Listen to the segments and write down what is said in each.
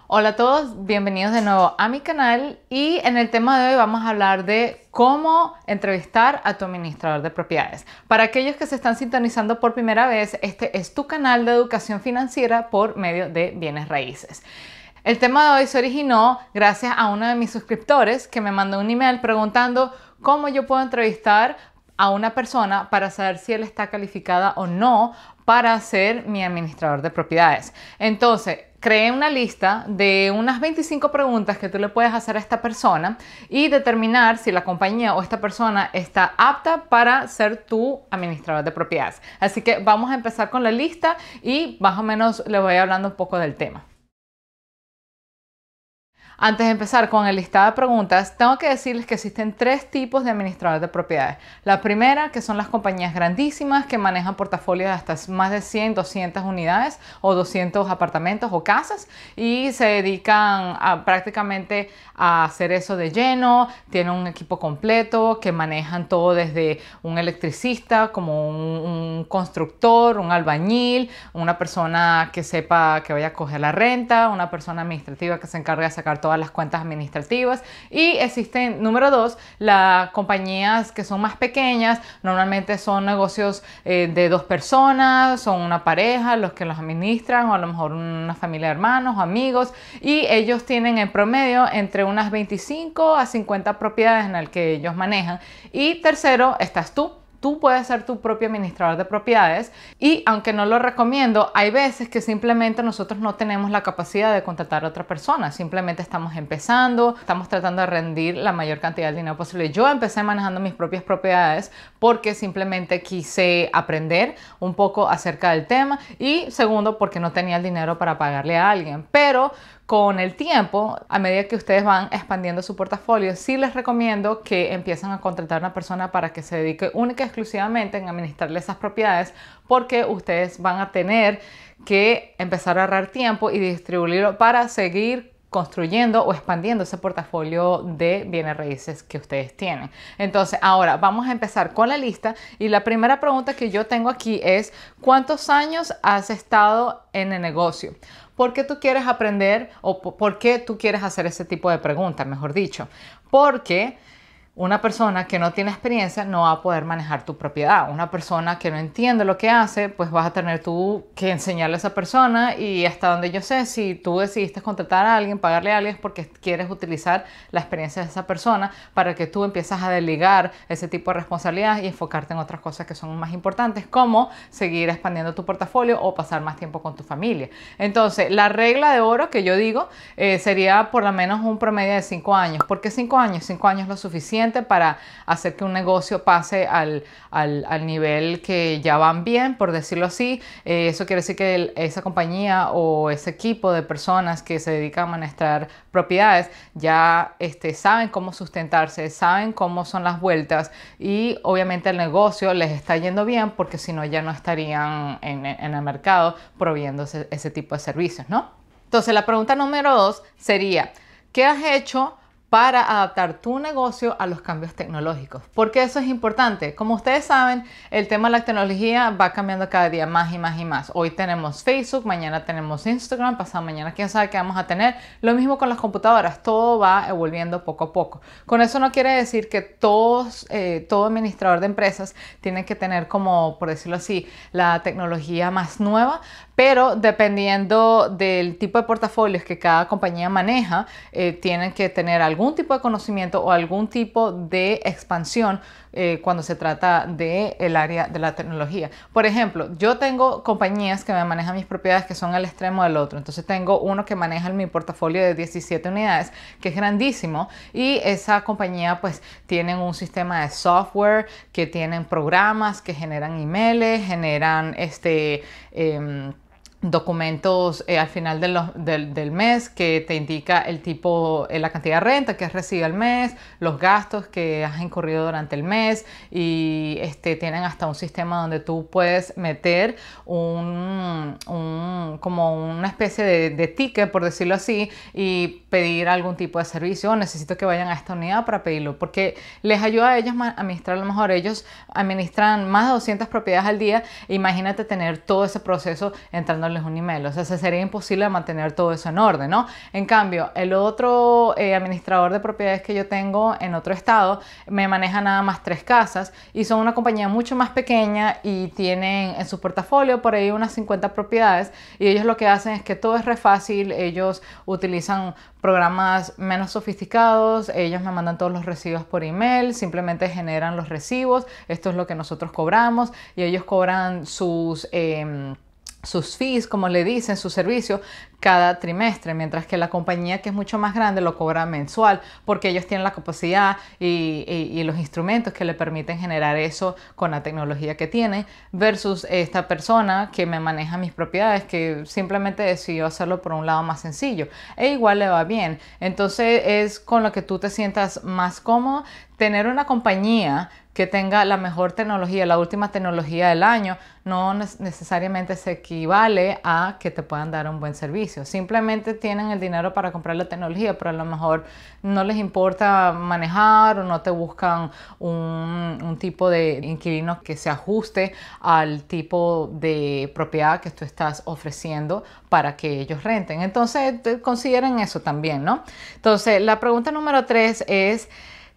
Hola a todos, bienvenidos de nuevo a mi canal y en el tema de hoy vamos a hablar de cómo entrevistar a tu administrador de propiedades. Para aquellos que se están sintonizando por primera vez, este es tu canal de educación financiera por medio de bienes raíces. El tema de hoy se originó gracias a uno de mis suscriptores que me mandó un email preguntando cómo yo puedo entrevistar a una persona para saber si él está calificada o no para ser mi administrador de propiedades. Entonces, creé una lista de unas 25 preguntas que tú le puedes hacer a esta persona y determinar si la compañía o esta persona está apta para ser tu administrador de propiedades. Así que vamos a empezar con la lista y más o menos le voy hablando un poco del tema. Antes de empezar con el listado de preguntas, tengo que decirles que existen tres tipos de administradores de propiedades. La primera, que son las compañías grandísimas que manejan portafolios de hasta más de 100, 200 unidades o 200 apartamentos o casas y se dedican prácticamente a hacer eso de lleno. Tienen un equipo completo que manejan todo desde un electricista, como un constructor, un albañil, una persona que sepa que vaya a coger la renta, una persona administrativa que se encarga de sacar todas las cuentas administrativas. Y existen, número dos, las compañías que son más pequeñas. Normalmente son negocios de dos personas, son una pareja los que los administran, o a lo mejor una familia de hermanos o amigos, y ellos tienen en promedio entre unas 25 a 50 propiedades en las que ellos manejan. Y tercero, estás tú. Tú puedes ser tu propio administrador de propiedades y aunque no lo recomiendo, hay veces que simplemente nosotros no tenemos la capacidad de contratar a otra persona. Simplemente estamos empezando, estamos tratando de rendir la mayor cantidad de dinero posible. Yo empecé manejando mis propias propiedades porque simplemente quise aprender un poco acerca del tema y segundo, porque no tenía el dinero para pagarle a alguien. Pero con el tiempo, a medida que ustedes van expandiendo su portafolio, sí les recomiendo que empiecen a contratar a una persona para que se dedique única y exclusivamente en administrarle esas propiedades, porque ustedes van a tener que empezar a ahorrar tiempo y distribuirlo para seguir construyendo o expandiendo ese portafolio de bienes raíces que ustedes tienen. Entonces, ahora vamos a empezar con la lista y la primera pregunta que yo tengo aquí es: ¿cuántos años has estado en el negocio? ¿Por qué tú quieres aprender o por qué tú quieres hacer ese tipo de preguntas, mejor dicho? Porque una persona que no tiene experiencia no va a poder manejar tu propiedad. Una persona que no entiende lo que hace, pues vas a tener tú que enseñarle a esa persona, y hasta donde yo sé, si tú decidiste contratar a alguien, pagarle a alguien, es porque quieres utilizar la experiencia de esa persona para que tú empieces a delegar ese tipo de responsabilidades y enfocarte en otras cosas que son más importantes, como seguir expandiendo tu portafolio o pasar más tiempo con tu familia. Entonces, la regla de oro que yo digo sería por lo menos un promedio de 5 años. ¿Por qué 5 años? 5 años es lo suficiente para hacer que un negocio pase al nivel que ya van bien, por decirlo así. Eso quiere decir que esa compañía o ese equipo de personas que se dedican a administrar propiedades ya saben cómo sustentarse, saben cómo son las vueltas y obviamente el negocio les está yendo bien, porque si no ya no estarían en el mercado proveyendo ese tipo de servicios, ¿no? Entonces la pregunta número 2 sería: ¿qué has hecho para adaptar tu negocio a los cambios tecnológicos? Porque eso es importante. Como ustedes saben, el tema de la tecnología va cambiando cada día más y más y más. Hoy tenemos Facebook, mañana tenemos Instagram, pasado mañana quién sabe qué vamos a tener. Lo mismo con las computadoras, todo va evolviendo poco a poco. Con eso no quiere decir que todo administrador de empresas tiene que tener, como por decirlo así, la tecnología más nueva, pero dependiendo del tipo de portafolios que cada compañía maneja, tienen que tener algún tipo de conocimiento o algún tipo de expansión cuando se trata del área de la tecnología. Por ejemplo, yo tengo compañías que me manejan mis propiedades que son al extremo del otro. Entonces tengo uno que maneja mi portafolio de 17 unidades, que es grandísimo, y esa compañía pues tienen un sistema de software, que tienen programas que generan emails, generan documentos al final del mes que te indica el tipo, la cantidad de renta que has recibido al mes, los gastos que has incurrido durante el mes, y tienen hasta un sistema donde tú puedes meter como una especie de ticket, por decirlo así, y pedir algún tipo de servicio. O necesito que vayan a esta unidad para pedirlo, porque les ayuda a ellos a administrar. A lo mejor ellos administran más de 200 propiedades al día. Imagínate tener todo ese proceso entrando mandándoles un email. O sea, se sería imposible mantener todo eso en orden, ¿no? En cambio, el otro administrador de propiedades que yo tengo en otro estado me maneja nada más 3 casas y son una compañía mucho más pequeña y tienen en su portafolio por ahí unas 50 propiedades, y ellos lo que hacen es que todo es re fácil. Ellos utilizan programas menos sofisticados, ellos me mandan todos los recibos por email, simplemente generan los recibos, esto es lo que nosotros cobramos, y ellos cobran sus fees, como le dicen, su servicio, cada trimestre, mientras que la compañía, que es mucho más grande, lo cobra mensual, porque ellos tienen la capacidad y los instrumentos que le permiten generar eso con la tecnología que tienen, versus esta persona que me maneja mis propiedades, que simplemente decidió hacerlo por un lado más sencillo, e igual le va bien. Entonces es con lo que tú te sientas más cómodo. Tener una compañía que tenga la mejor tecnología, la última tecnología del año, no necesariamente se equivale a que te puedan dar un buen servicio. Simplemente tienen el dinero para comprar la tecnología, pero a lo mejor no les importa manejar, o no te buscan un tipo de inquilino que se ajuste al tipo de propiedad que tú estás ofreciendo para que ellos renten. Entonces, consideren eso también, ¿no? Entonces, la pregunta número 3 es: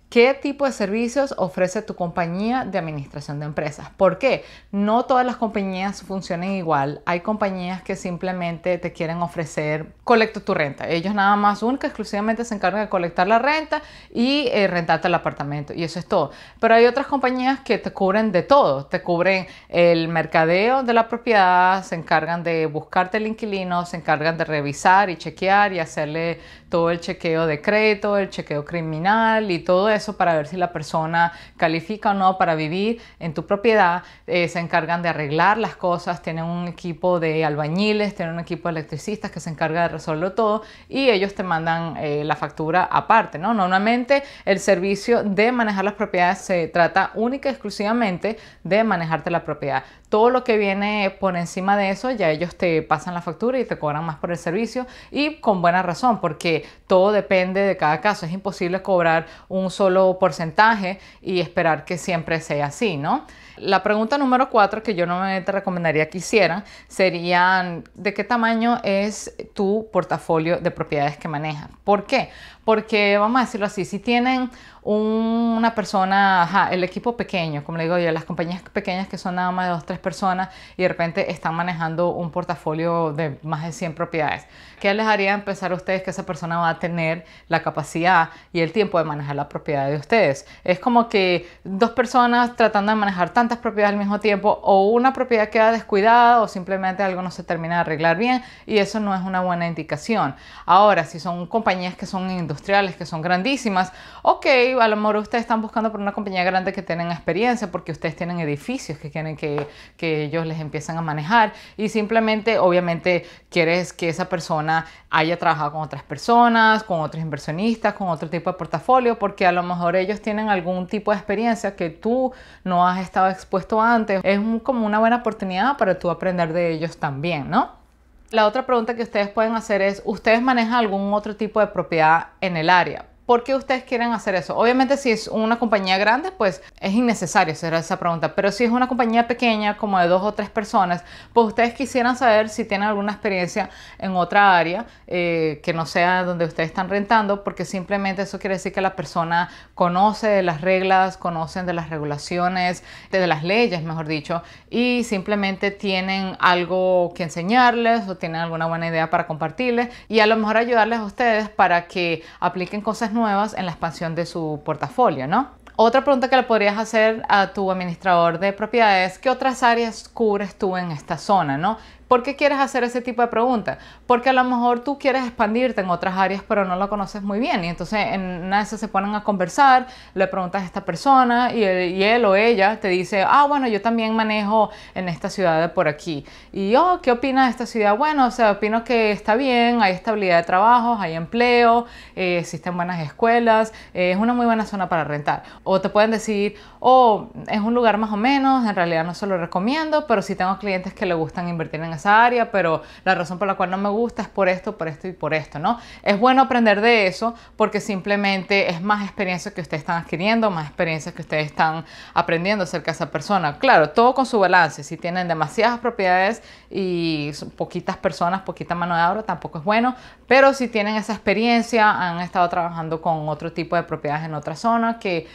¿qué tipo de servicios ofrece tu compañía de administración de empresas? ¿Por qué? No todas las compañías funcionan igual. Hay compañías que simplemente te quieren ofrecer colecto tu renta. Ellos nada más, única exclusivamente se encargan de colectar la renta y rentarte el apartamento, y eso es todo. Pero hay otras compañías que te cubren de todo. Te cubren el mercadeo de la propiedad, se encargan de buscarte el inquilino, se encargan de revisar y chequear y hacerle todo el chequeo de crédito, el chequeo criminal y todo eso para ver si la persona califica o no para vivir en tu propiedad. Se encargan de arreglar las cosas, tienen un equipo de albañiles, tienen un equipo de electricistas que se encarga de resolver todo, y ellos te mandan la factura aparte, ¿no? Normalmente el servicio de manejar las propiedades se trata única y exclusivamente de manejarte la propiedad. Todo lo que viene por encima de eso, ya ellos te pasan la factura y te cobran más por el servicio, y con buena razón, porque todo depende de cada caso. Es imposible cobrar un solo porcentaje y esperar que siempre sea así, ¿no? La pregunta número 4 que yo no te recomendaría que hicieran sería: ¿de qué tamaño es tu portafolio de propiedades que manejas? ¿Por qué? Porque, vamos a decirlo así, si tienen una persona, el equipo pequeño, como le digo yo, las compañías pequeñas que son nada más de 2 o 3 personas y de repente están manejando un portafolio de más de 100 propiedades, ¿qué les haría pensar a ustedes que esa persona va a tener la capacidad y el tiempo de manejar la propiedad de ustedes? Es como que 2 personas tratando de manejar tantas propiedades al mismo tiempo, o una propiedad queda descuidada, o simplemente algo no se termina de arreglar bien, y eso no es una buena indicación. Ahora, si son compañías que son industriales, que son grandísimas, ok, a lo mejor ustedes están buscando por una compañía grande que tienen experiencia, porque ustedes tienen edificios que quieren que ellos les empiecen a manejar, y simplemente, obviamente, quieres que esa persona haya trabajado con otras personas, con otros inversionistas, con otro tipo de portafolio, porque a lo mejor ellos tienen algún tipo de experiencia que tú no has estado expuesto antes. Es como una buena oportunidad para tú aprender de ellos también, ¿no? La otra pregunta que ustedes pueden hacer es: ¿ustedes manejan algún otro tipo de propiedad en el área? ¿Por qué ustedes quieren hacer eso? Obviamente, si es una compañía grande, pues es innecesario hacer esa pregunta. Pero si es una compañía pequeña, como de 2 o 3 personas, pues ustedes quisieran saber si tienen alguna experiencia en otra área que no sea donde ustedes están rentando, porque simplemente eso quiere decir que la persona conoce de las reglas, conocen de las regulaciones, de las leyes, mejor dicho, y simplemente tienen algo que enseñarles o tienen alguna buena idea para compartirles, y a lo mejor ayudarles a ustedes para que apliquen cosas nuevas en la expansión de su portafolio, ¿no? Otra pregunta que le podrías hacer a tu administrador de propiedades: ¿qué otras áreas cubres tú en esta zona, no? ¿Por qué quieres hacer ese tipo de preguntas? Porque a lo mejor tú quieres expandirte en otras áreas, pero no lo conoces muy bien. Y entonces en una de esas se ponen a conversar, le preguntas a esta persona y él o ella te dice: ah, bueno, yo también manejo en esta ciudad de por aquí. Y yo, ¿qué opinas de esta ciudad? Bueno, o sea, opino que está bien, hay estabilidad de trabajo, hay empleo, existen buenas escuelas, es una muy buena zona para rentar. O te pueden decir: oh, es un lugar más o menos, en realidad no se lo recomiendo, pero sí tengo clientes que le gustan invertir en esa área, pero la razón por la cual no me gusta es por esto y por esto, ¿no? Es bueno aprender de eso porque simplemente es más experiencia que ustedes están adquiriendo, más experiencia que ustedes están aprendiendo acerca de esa persona. Claro, todo con su balance. Si tienen demasiadas propiedades y poquitas personas, poquita mano de obra, tampoco es bueno, pero si tienen esa experiencia, han estado trabajando con otro tipo de propiedades en otra zona que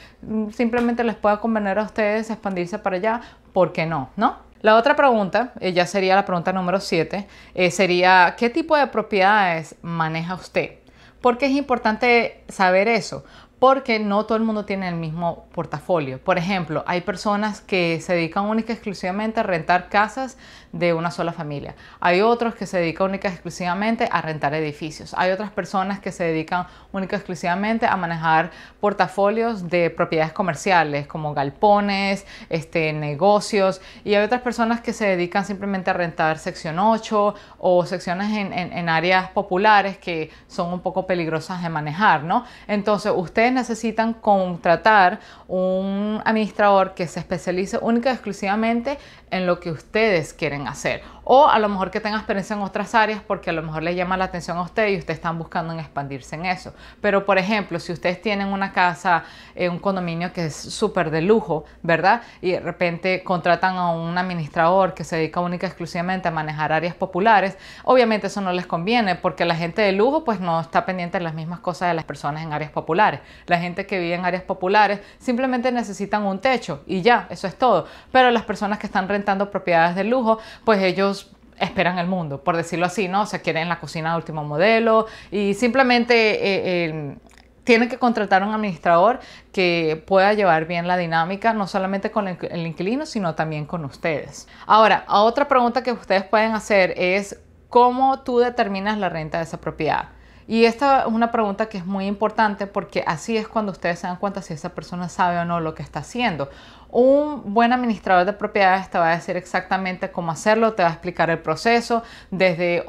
simplemente les pueda convenir a ustedes expandirse para allá, ¿por qué no? ¿No? La otra pregunta, ya sería la pregunta número 7, sería ¿qué tipo de propiedades maneja usted? ¿Por qué es importante saber eso? Porque no todo el mundo tiene el mismo portafolio. Por ejemplo, hay personas que se dedican única y exclusivamente a rentar casas de una sola familia. Hay otros que se dedican única y exclusivamente a rentar edificios. Hay otras personas que se dedican única y exclusivamente a manejar portafolios de propiedades comerciales como galpones, negocios. Y hay otras personas que se dedican simplemente a rentar sección 8 o secciones en áreas populares que son un poco peligrosas de manejar, ¿no? Entonces, ustedes necesitan contratar un administrador que se especialice única y exclusivamente en lo que ustedes quieren hacer, o a lo mejor que tenga experiencia en otras áreas porque a lo mejor le llama la atención a usted y ustedes están buscando en expandirse en eso. Pero por ejemplo, si ustedes tienen una casa, un condominio que es súper de lujo, ¿verdad? Y de repente contratan a un administrador que se dedica única y exclusivamente a manejar áreas populares, obviamente eso no les conviene porque la gente de lujo pues no está pendiente de las mismas cosas de las personas en áreas populares. La gente que vive en áreas populares simplemente necesitan un techo y ya, eso es todo. Pero las personas que están rentando propiedades de lujo, pues ellos esperan el mundo, por decirlo así, ¿no? O sea, quieren la cocina de último modelo y simplemente tienen que contratar a un administrador que pueda llevar bien la dinámica, no solamente con el inquilino, sino también con ustedes. Ahora, otra pregunta que ustedes pueden hacer es ¿cómo tú determinas la renta de esa propiedad? Y esta es una pregunta que es muy importante porque así es cuando ustedes se dan cuenta si esa persona sabe o no lo que está haciendo. Un buen administrador de propiedades te va a decir exactamente cómo hacerlo, te va a explicar el proceso desde,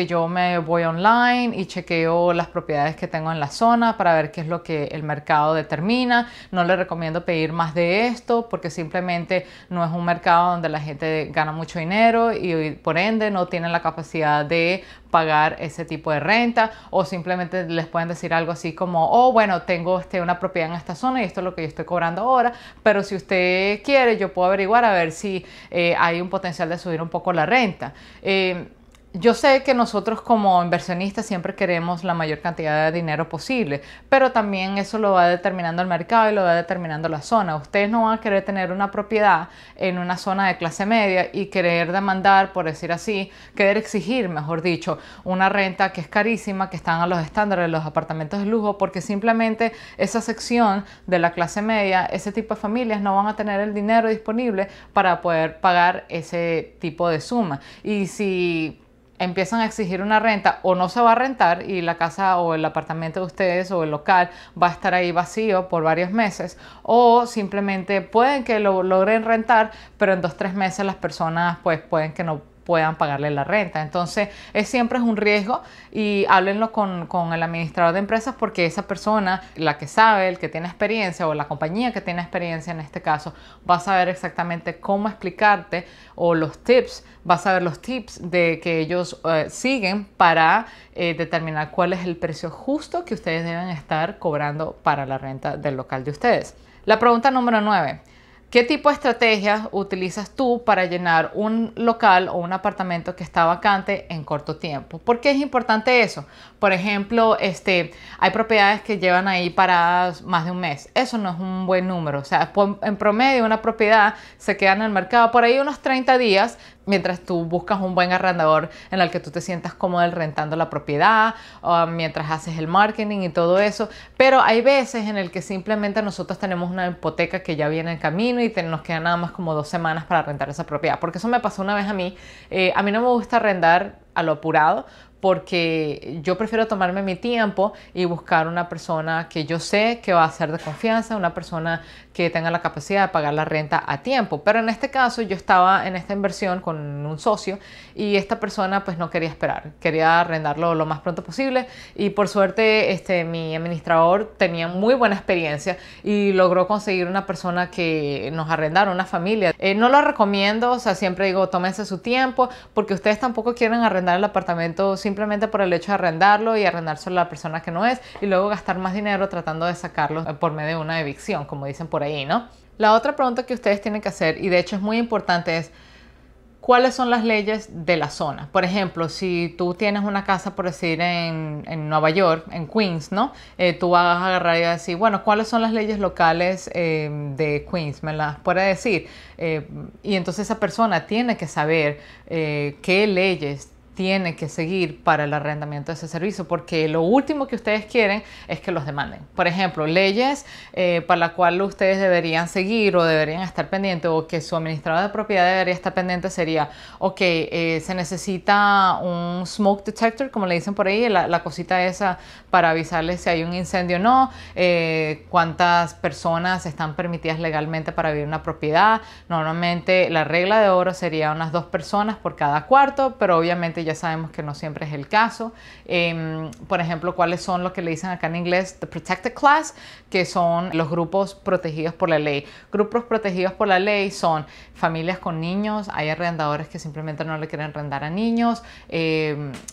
yo me voy online y chequeo las propiedades que tengo en la zona para ver qué es lo que el mercado determina. No le recomiendo pedir más de esto porque simplemente no es un mercado donde la gente gana mucho dinero y por ende no tienen la capacidad de pagar ese tipo de renta, o simplemente les pueden decir algo así como, bueno, tengo una propiedad en esta zona y esto es lo que yo estoy cobrando ahora, pero si usted quiere yo puedo averiguar a ver si hay un potencial de subir un poco la renta. Yo sé que nosotros como inversionistas siempre queremos la mayor cantidad de dinero posible, pero también eso lo va determinando el mercado y lo va determinando la zona. Ustedes no van a querer tener una propiedad en una zona de clase media y querer demandar, por decir así, querer exigir, mejor dicho, una renta que es carísima, que están a los estándares de los apartamentos de lujo, porque simplemente esa sección de la clase media, ese tipo de familias no van a tener el dinero disponible para poder pagar ese tipo de suma. Y si empiezan a exigir una renta, o no se va a rentar y la casa o el apartamento de ustedes o el local va a estar ahí vacío por varios meses, o simplemente pueden que lo logren rentar, pero en 2-3 meses las personas pues pueden que no puedan pagarle la renta. Entonces siempre es un riesgo y háblenlo con el administrador de empresas porque esa persona, la que sabe, el que tiene experiencia o la compañía que tiene experiencia en este caso, va a saber exactamente cómo explicarte o los tips, va a saber los tips de que ellos siguen para determinar cuál es el precio justo que ustedes deben estar cobrando para la renta del local de ustedes. La pregunta número 9. ¿Qué tipo de estrategias utilizas tú para llenar un local o un apartamento que está vacante en corto tiempo? ¿Por qué es importante eso? Por ejemplo, hay propiedades que llevan ahí paradas más de un mes. Eso no es un buen número. O sea, en promedio una propiedad se queda en el mercado por ahí unos 30 días mientras tú buscas un buen arrendador en el que tú te sientas cómodo rentando la propiedad, o mientras haces el marketing y todo eso. Pero hay veces en el que simplemente nosotros tenemos una hipoteca que ya viene en camino y nos quedan nada más como 2 semanas para rentar esa propiedad. Porque eso me pasó una vez a mí. A mí no me gusta arrendar a lo apurado porque yo prefiero tomarme mi tiempo y buscar una persona que yo sé que va a ser de confianza, una persona que tenga la capacidad de pagar la renta a tiempo. Pero en este caso yo estaba en esta inversión con un socio y esta persona pues no quería esperar, quería arrendarlo lo más pronto posible y por suerte mi administrador tenía muy buena experiencia y logró conseguir una persona que nos arrendara, una familia. No lo recomiendo, o sea, siempre digo tómense su tiempo porque ustedes tampoco quieren arrendar el apartamento simplemente por el hecho de arrendarlo y arrendárselo a la persona que no es y luego gastar más dinero tratando de sacarlo por medio de una evicción, como dicen por ahí, ¿no? La otra pregunta que ustedes tienen que hacer, y de hecho es muy importante, es ¿cuáles son las leyes de la zona? Por ejemplo, si tú tienes una casa, por decir, en Nueva York, en Queens, ¿no? Tú vas a agarrar y a decir, bueno, ¿cuáles son las leyes locales de Queens? ¿Me las puede decir? Y entonces esa persona tiene que saber qué leyes tiene que seguir para el arrendamiento de ese servicio, porque lo último que ustedes quieren es que los demanden. Por ejemplo, leyes para las cuales ustedes deberían seguir o deberían estar pendientes o que su administrador de propiedad debería estar pendiente sería, ok, se necesita un smoke detector, como le dicen por ahí, la cosita esa para avisarles si hay un incendio o no, cuántas personas están permitidas legalmente para vivir en una propiedad. Normalmente la regla de oro sería unas 2 personas por cada cuarto, pero obviamente ya sabemos que no siempre es el caso. Por ejemplo, ¿cuáles son lo que le dicen acá en inglés? The protected class, que son los grupos protegidos por la ley. Grupos protegidos por la ley son familias con niños, hay arrendadores que simplemente no le quieren arrendar a niños,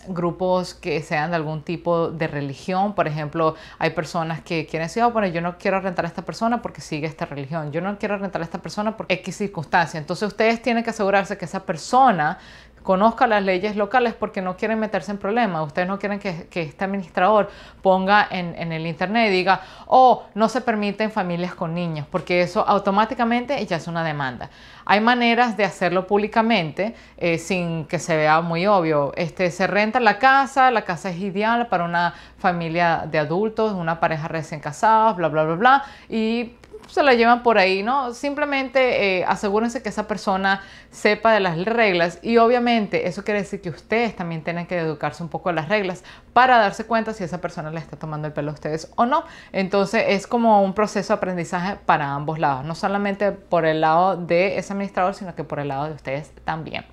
grupos que sean de algún tipo de religión. Por ejemplo, hay personas que quieren decir, oh, bueno, yo no quiero rentar a esta persona porque sigue esta religión, yo no quiero rentar a esta persona por X circunstancia. Entonces ustedes tienen que asegurarse que esa persona conozca las leyes locales porque no quieren meterse en problemas. Ustedes no quieren que este administrador ponga en el internet y diga, oh, no se permiten familias con niños, porque eso automáticamente ya es una demanda. Hay maneras de hacerlo públicamente sin que se vea muy obvio. Se renta la casa es ideal para una familia de adultos, una pareja recién casados, bla, bla, bla, bla, y se la llevan por ahí, ¿no? Simplemente asegúrense que esa persona sepa de las reglas y obviamente eso quiere decir que ustedes también tienen que educarse un poco de las reglas para darse cuenta si esa persona le está tomando el pelo a ustedes o no. Entonces es como un proceso de aprendizaje para ambos lados, no solamente por el lado de ese administrador, sino que por el lado de ustedes también.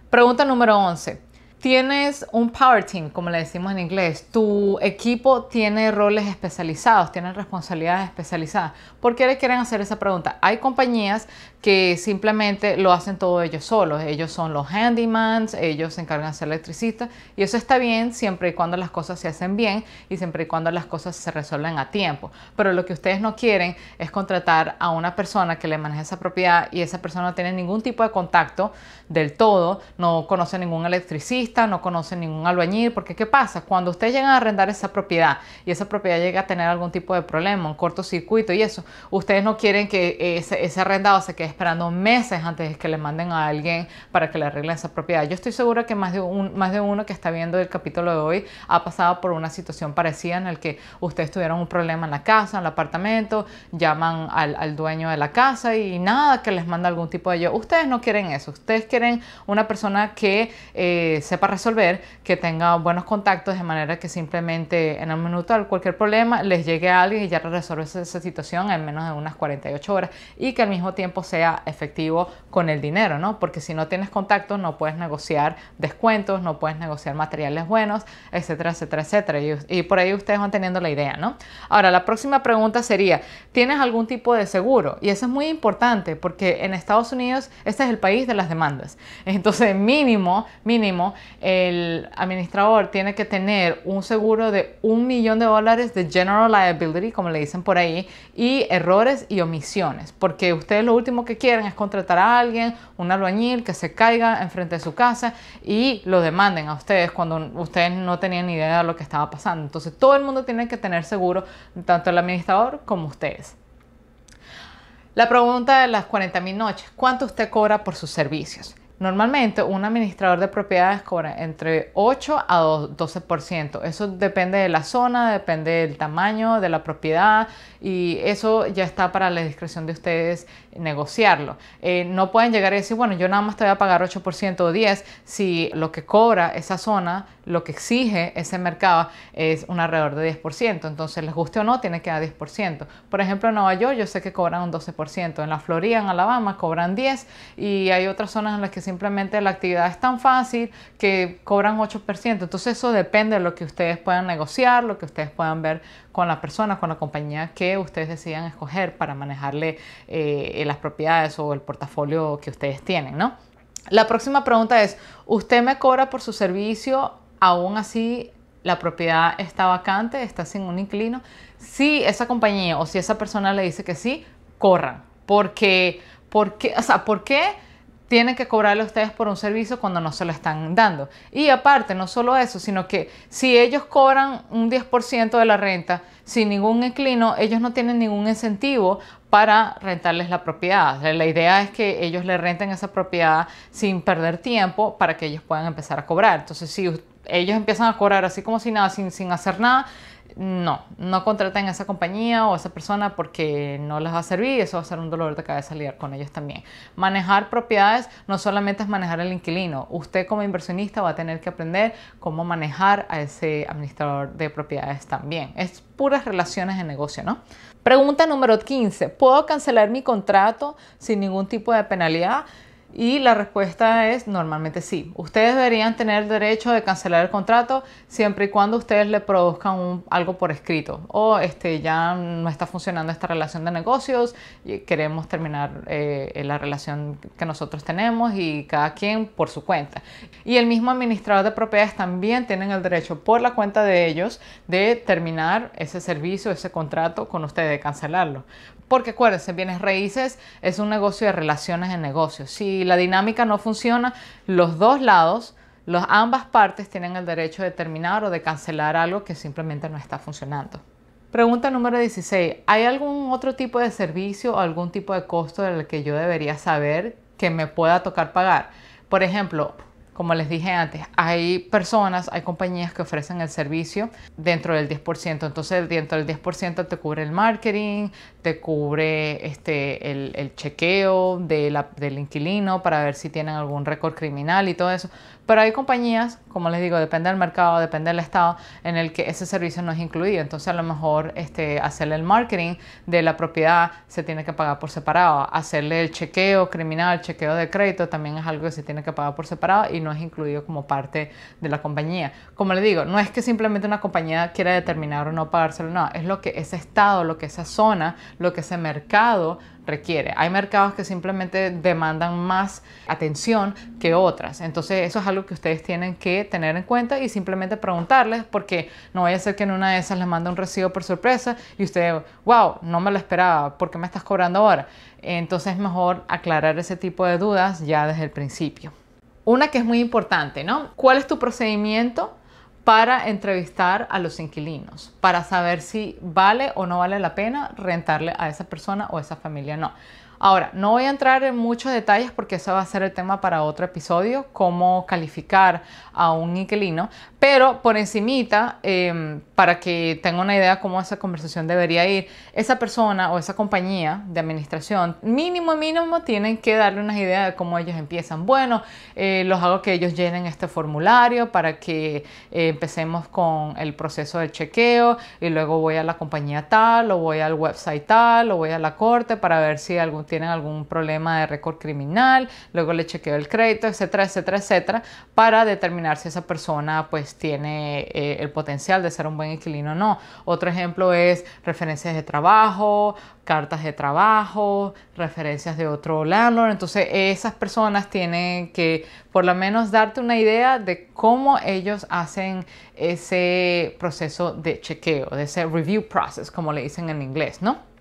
Pregunta número 11. Tienes un power team, como le decimos en inglés. Tu equipo tiene roles especializados, tiene responsabilidades especializadas. ¿Por qué le quieren hacer esa pregunta? Hay compañías que simplemente lo hacen todo ellos solos. Ellos son los handymans, ellos se encargan de ser electricistas y eso está bien siempre y cuando las cosas se hacen bien y siempre y cuando las cosas se resuelven a tiempo. Pero lo que ustedes no quieren es contratar a una persona que le maneje esa propiedad y esa persona no tiene ningún tipo de contacto del todo, no conoce ningún electricista, no conoce ningún albañil, porque ¿qué pasa? Cuando ustedes llegan a arrendar esa propiedad y esa propiedad llega a tener algún tipo de problema, un cortocircuito y eso, ustedes no quieren que ese arrendado se quede esperando meses antes de que le manden a alguien para que le arreglen esa propiedad. Yo estoy segura que más de uno que está viendo el capítulo de hoy ha pasado por una situación parecida en el que ustedes tuvieron un problema en la casa, en el apartamento, llaman al dueño de la casa y nada, que les manda algún tipo de ayuda. Ustedes no quieren eso, ustedes quieren una persona que sepa resolver, que tenga buenos contactos de manera que simplemente en un minuto de cualquier problema les llegue a alguien y ya resuelve esa situación en menos de unas 48 horas y que al mismo tiempo sea efectivo con el dinero, ¿no? Porque si no tienes contactos no puedes negociar descuentos, no puedes negociar materiales buenos, etcétera, etcétera, etcétera. Y por ahí ustedes van teniendo la idea, ¿no? Ahora, la próxima pregunta sería, ¿tienes algún tipo de seguro? Y eso es muy importante porque en Estados Unidos este es el país de las demandas. Entonces, mínimo, el administrador tiene que tener un seguro de $1 millón de general liability, como le dicen por ahí, y errores y omisiones, porque ustedes lo último que quieren es contratar a alguien, un albañil que se caiga enfrente de su casa y lo demanden a ustedes cuando ustedes no tenían ni idea de lo que estaba pasando. Entonces, todo el mundo tiene que tener seguro, tanto el administrador como ustedes. La pregunta de las 40.000 noches, ¿cuánto usted cobra por sus servicios? Normalmente un administrador de propiedades cobra entre 8 a 12%. Eso depende de la zona, depende del tamaño de la propiedad y eso ya está para la discreción de ustedes negociarlo. No pueden llegar y decir, bueno, yo nada más te voy a pagar 8% o 10% si lo que cobra esa zona, lo que exige ese mercado es un alrededor de 10%. Entonces, les guste o no, tiene que dar 10%. Por ejemplo, en Nueva York yo sé que cobran un 12%. En la Florida, en Alabama, cobran 10%. Y hay otras zonas en las que simplemente la actividad es tan fácil que cobran 8%. Entonces, eso depende de lo que ustedes puedan negociar, lo que ustedes puedan ver con la persona, con la compañía que ustedes decidan escoger para manejarle las propiedades o el portafolio que ustedes tienen, ¿no? La próxima pregunta es, ¿usted me cobra por su servicio aún así la propiedad está vacante, está sin un inquilino? Si esa compañía o si esa persona le dice que sí, corran. ¿Por qué tienen que cobrarle a ustedes por un servicio cuando no se lo están dando? Y aparte, no solo eso, sino que si ellos cobran un 10% de la renta sin ningún inquilino, ellos no tienen ningún incentivo para rentarles la propiedad. La idea es que ellos le renten esa propiedad sin perder tiempo para que ellos puedan empezar a cobrar. Entonces, si ellos empiezan a cobrar así como si nada, sin hacer nada, no contraten a esa compañía o a esa persona porque no les va a servir y eso va a ser un dolor de cabeza lidiar con ellos también. Manejar propiedades no solamente es manejar el inquilino. Usted como inversionista va a tener que aprender cómo manejar a ese administrador de propiedades también. Es puras relaciones de negocio, ¿no? Pregunta número 15. ¿Puedo cancelar mi contrato sin ningún tipo de penalidad? Y la respuesta es normalmente sí. Ustedes deberían tener derecho de cancelar el contrato siempre y cuando ustedes le produzcan algo por escrito. O ya no está funcionando esta relación de negocios y queremos terminar la relación que nosotros tenemos y cada quien por su cuenta. Y el mismo administrador de propiedades también tienen el derecho por la cuenta de ellos de terminar ese servicio, ese contrato con ustedes, de cancelarlo. Porque acuérdense, bienes raíces es un negocio de relaciones de negocios. Si la dinámica no funciona, los dos lados, ambas partes tienen el derecho de terminar o de cancelar algo que simplemente no está funcionando. Pregunta número 16. ¿Hay algún otro tipo de servicio o algún tipo de costo del que yo debería saber que me pueda tocar pagar? Por ejemplo, como les dije antes, hay compañías que ofrecen el servicio dentro del 10%. Entonces, dentro del 10% te cubre el marketing, te cubre el chequeo del inquilino para ver si tienen algún récord criminal y todo eso. Pero hay compañías, como les digo, depende del mercado, depende del estado, en el que ese servicio no es incluido. Entonces, a lo mejor hacerle el marketing de la propiedad se tiene que pagar por separado. Hacerle el chequeo criminal, chequeo de crédito, también es algo que se tiene que pagar por separado y no es incluido como parte de la compañía. Como les digo, no es que simplemente una compañía quiera determinar o no pagárselo, no. Es lo que ese estado, lo que esa zona, lo que ese mercado requiere. Hay mercados que simplemente demandan más atención que otras. Entonces eso es algo que ustedes tienen que tener en cuenta y simplemente preguntarles, porque no vaya a ser que en una de esas les mande un recibo por sorpresa y usted, wow, no me lo esperaba, ¿por qué me estás cobrando ahora? Entonces es mejor aclarar ese tipo de dudas ya desde el principio. Una que es muy importante, ¿no? ¿Cuál es tu procedimiento para entrevistar a los inquilinos? Para saber si vale o no vale la pena rentarle a esa persona o a esa familia, no. Ahora, no voy a entrar en muchos detalles porque eso va a ser el tema para otro episodio, cómo calificar a un inquilino, pero por encimita, para que tenga una idea cómo esa conversación debería ir, esa persona o esa compañía de administración, mínimo tienen que darle unas ideas de cómo ellos empiezan. Bueno, los hago que ellos llenen este formulario para que empecemos con el proceso del chequeo y luego voy a la compañía tal, o voy al website tal, o voy a la corte para ver si tienen algún problema de récord criminal, luego le chequeo el crédito, etcétera, etcétera, etcétera, para determinar si esa persona pues tiene el potencial de ser un buen inquilino o no. Otro ejemplo es referencias de trabajo, cartas de trabajo, referencias de otro landlord. Entonces esas personas tienen que por lo menos darte una idea de cómo ellos hacen ese proceso de chequeo, de ese review process, como le dicen en inglés, ¿no?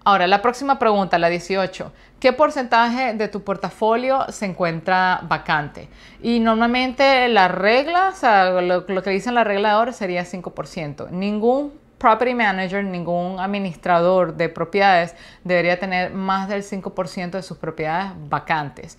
Ahora, la próxima pregunta, la 18. ¿Qué porcentaje de tu portafolio se encuentra vacante? Y normalmente la regla, o sea, lo que dicen la regla de oro sería 5%. Ningún property manager, ningún administrador de propiedades debería tener más del 5% de sus propiedades vacantes.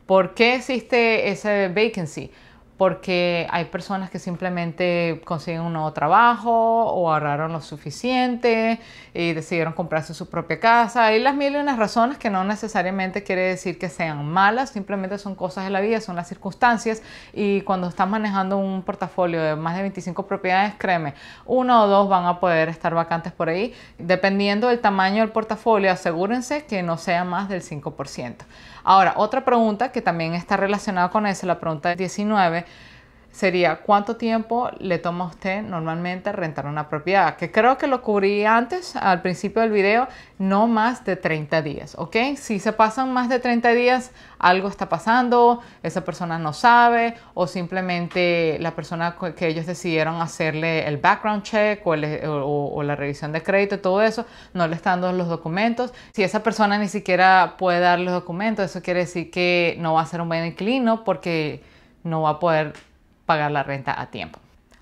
¿Por qué existe ese vacancy? Porque hay personas que simplemente consiguen un nuevo trabajo o ahorraron lo suficiente y decidieron comprarse su propia casa. Hay las mil y unas razones que no necesariamente quiere decir que sean malas, simplemente son cosas de la vida, son las circunstancias. Y cuando estás manejando un portafolio de más de 25 propiedades, créeme, uno o dos van a poder estar vacantes por ahí. Dependiendo del tamaño del portafolio, asegúrense que no sea más del 5%. Ahora, otra pregunta que también está relacionada con eso, la pregunta 19, sería ¿cuánto tiempo le toma a usted normalmente rentar una propiedad? Que creo que lo cubrí antes, al principio del video, no más de 30 días, ¿ok? Si se pasan más de 30 días, algo está pasando, esa persona no sabe o simplemente la persona que ellos decidieron hacerle el background check o la revisión de crédito y todo eso, no le están dando los documentos. Si esa persona ni siquiera puede dar los documentos, eso quiere decir que no va a ser un buen inquilino porque no va a poder pagar la renta a tiempo.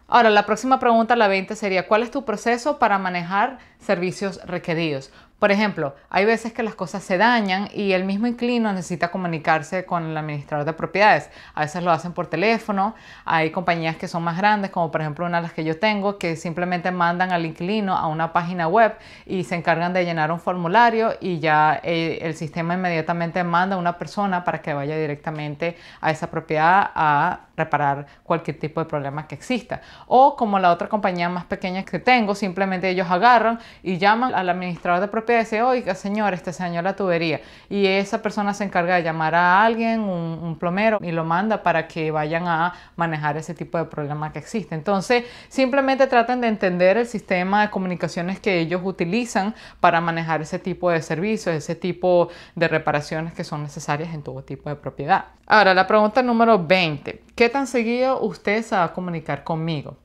Ahora, la próxima pregunta, la 20, sería ¿cuál es tu proceso para manejar servicios requeridos? Por ejemplo, hay veces que las cosas se dañan y el mismo inquilino necesita comunicarse con el administrador de propiedades. A veces lo hacen por teléfono. Hay compañías que son más grandes, como por ejemplo una de las que yo tengo, que simplemente mandan al inquilino a una página web y se encargan de llenar un formulario y ya el sistema inmediatamente manda a una persona para que vaya directamente a esa propiedad a reparar cualquier tipo de problema que exista. O como la otra compañía más pequeña que tengo, simplemente ellos agarran y llaman al administrador de propiedades y dicen, oiga señor, se dañó la tubería, y esa persona se encarga de llamar a alguien, un plomero, y lo manda para que vayan a manejar ese tipo de problema que existe. Entonces simplemente traten de entender el sistema de comunicaciones que ellos utilizan para manejar ese tipo de servicios, ese tipo de reparaciones que son necesarias en todo tipo de propiedad. Ahora, la pregunta número 20. ¿Qué tan seguido usted se va a comunicar conmigo?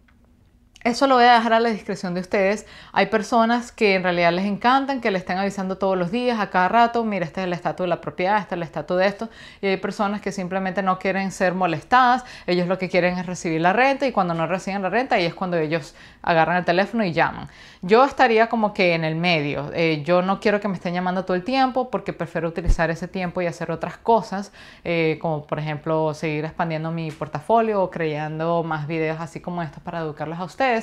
Eso lo voy a dejar a la discreción de ustedes. Hay personas que en realidad les encantan que le estén avisando todos los días, a cada rato, mira, este es el estatus de la propiedad, este es el estatus de esto. Y hay personas que simplemente no quieren ser molestadas, ellos lo que quieren es recibir la renta y cuando no reciben la renta ahí es cuando ellos agarran el teléfono y llaman. Yo estaría como que en el medio. Yo no quiero que me estén llamando todo el tiempo porque prefiero utilizar ese tiempo y hacer otras cosas, como por ejemplo seguir expandiendo mi portafolio o creando más videos así como estos para educarlos a ustedes.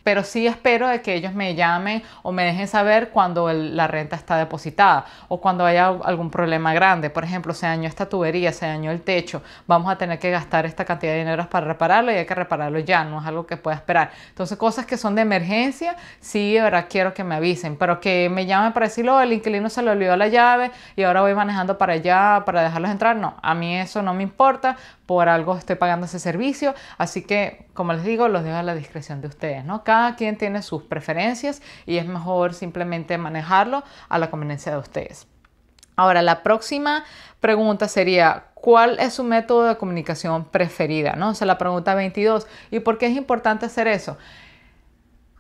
Pero sí espero de que ellos me llamen o me dejen saber cuando la renta está depositada o cuando haya algún problema grande. Por ejemplo, se dañó esta tubería, se dañó el techo, vamos a tener que gastar esta cantidad de dinero para repararlo y hay que repararlo ya, no es algo que pueda esperar. Entonces, cosas que son de emergencia, sí, de verdad quiero que me avisen, pero que me llamen para decirlo, el inquilino se le olvidó la llave y ahora voy manejando para allá para dejarlos entrar. No, a mí eso no me importa, por algo estoy pagando ese servicio, así que, como les digo, los dejo a la discreción de ustedes, ¿no? Cada quien tiene sus preferencias y es mejor simplemente manejarlo a la conveniencia de ustedes. Ahora, la próxima pregunta sería, ¿cuál es su método de comunicación preferida? ¿No? O sea, la pregunta 22. ¿Y por qué es importante hacer eso?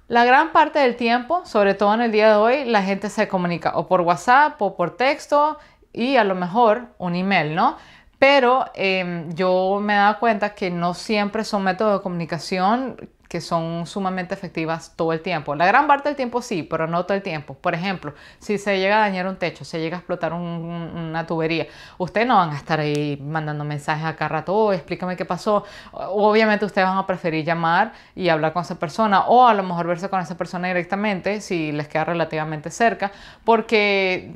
La gran parte del tiempo, sobre todo en el día de hoy, la gente se comunica o por WhatsApp o por texto y a lo mejor un email, ¿no? Pero yo me he dado cuenta que no siempre son métodos de comunicación que son sumamente efectivas todo el tiempo. La gran parte del tiempo sí, pero no todo el tiempo. Por ejemplo, si se llega a dañar un techo, se llega a explotar una tubería, ustedes no van a estar ahí mandando mensajes a cada rato, oh, explícame qué pasó. Obviamente ustedes van a preferir llamar y hablar con esa persona o a lo mejor verse con esa persona directamente si les queda relativamente cerca, porque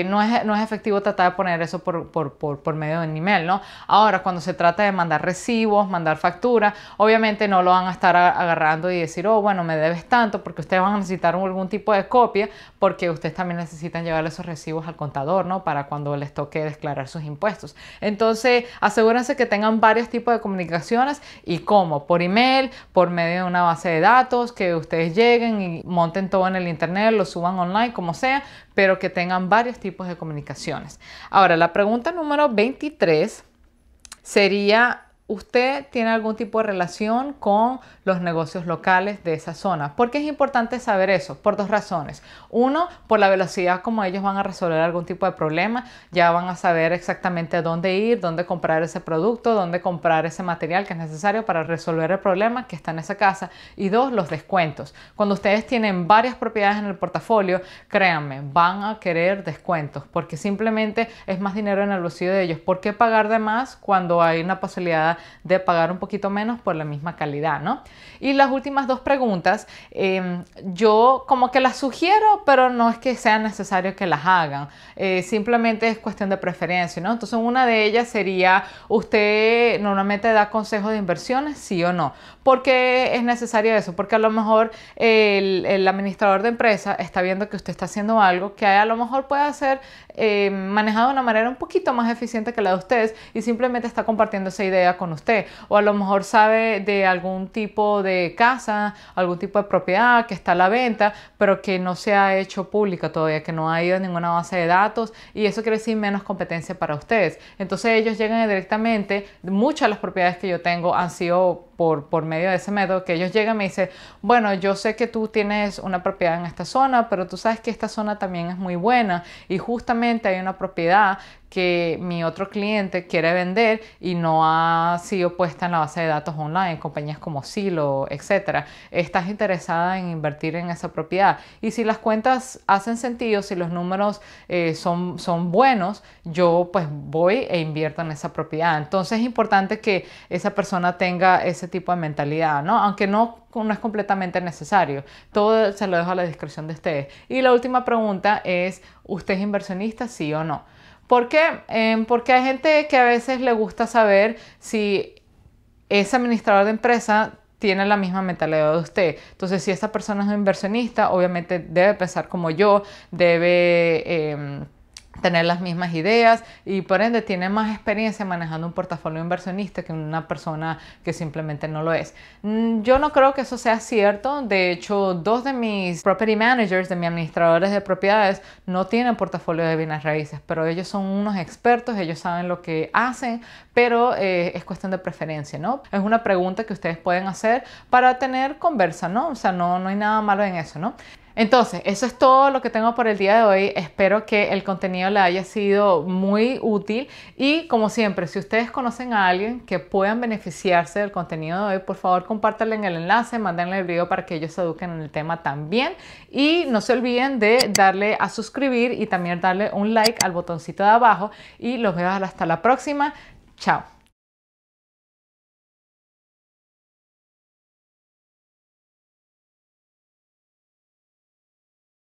no es efectivo tratar de poner eso por medio de un email, ¿no? Ahora, cuando se trata de mandar recibos, mandar facturas, obviamente no lo van a estar agarrando y decir, oh, bueno, me debes tanto, porque ustedes van a necesitar algún tipo de copia, porque ustedes también necesitan llevar esos recibos al contador, ¿no? Para cuando les toque declarar sus impuestos. Entonces, asegúrense que tengan varios tipos de comunicaciones y cómo, por email, por medio de una base de datos, que ustedes lleguen y monten todo en el internet, lo suban online, como sea, pero que tengan varios tipos de comunicaciones. Ahora, la pregunta número 23 sería, usted tiene algún tipo de relación con los negocios locales de esa zona. ¿Por qué es importante saber eso? Por dos razones. Uno, por la velocidad como ellos van a resolver algún tipo de problema. Ya van a saber exactamente dónde ir, dónde comprar ese producto, dónde comprar ese material que es necesario para resolver el problema que está en esa casa. Y dos, los descuentos. Cuando ustedes tienen varias propiedades en el portafolio, créanme, van a querer descuentos porque simplemente es más dinero en el bolsillo de ellos. ¿Por qué pagar de más cuando hay una posibilidad de pagar un poquito menos por la misma calidad, ¿no? Y las últimas dos preguntas, yo como que las sugiero, pero no es que sea necesario que las hagan. Simplemente es cuestión de preferencia, ¿no? Entonces una de ellas sería, ¿usted normalmente da consejos de inversiones, sí o no? ¿Por qué es necesario eso? Porque a lo mejor el administrador de empresa está viendo que usted está haciendo algo que a lo mejor puede ser manejado de una manera un poquito más eficiente que la de ustedes y simplemente está compartiendo esa idea con usted. O a lo mejor sabe de algún tipo de casa, algún tipo de propiedad que está a la venta, pero que no se ha hecho pública todavía, que no ha ido a ninguna base de datos, y eso quiere decir menos competencia para ustedes. Entonces ellos llegan directamente, muchas de las propiedades que yo tengo han sido por medio de ese método, que ellos llegan y me dicen, bueno, yo sé que tú tienes una propiedad en esta zona, pero tú sabes que esta zona también es muy buena y justamente hay una propiedad que mi otro cliente quiere vender y no ha sido puesta en la base de datos online, compañías como Zillow, etcétera. ¿Estás interesada en invertir en esa propiedad? Y si las cuentas hacen sentido, si los números son buenos, yo pues voy e invierto en esa propiedad. Entonces es importante que esa persona tenga ese tipo de mentalidad, ¿no? Aunque no es completamente necesario. Todo se lo dejo a la discreción de ustedes. Y la última pregunta es, ¿usted es inversionista, sí o no? ¿Por qué? Porque hay gente que a veces le gusta saber si ese administrador de empresa tiene la misma mentalidad de usted. Entonces, si esta persona es un inversionista, obviamente debe pensar como yo, debe tener las mismas ideas y por ende tiene más experiencia manejando un portafolio inversionista que una persona que simplemente no lo es. Yo no creo que eso sea cierto. De hecho, dos de mis property managers, de mis administradores de propiedades, no tienen portafolio de bienes raíces, pero ellos son unos expertos, ellos saben lo que hacen, pero es cuestión de preferencia, ¿no? Es una pregunta que ustedes pueden hacer para tener conversa, ¿no? O sea, no hay nada malo en eso, ¿no? Entonces, eso es todo lo que tengo por el día de hoy. Espero que el contenido le haya sido muy útil y como siempre, si ustedes conocen a alguien que puedan beneficiarse del contenido de hoy, por favor compártanle en el enlace, mándenle el video para que ellos se eduquen en el tema también y no se olviden de darle a suscribir y también darle un like al botoncito de abajo y los veo hasta la próxima. Chao.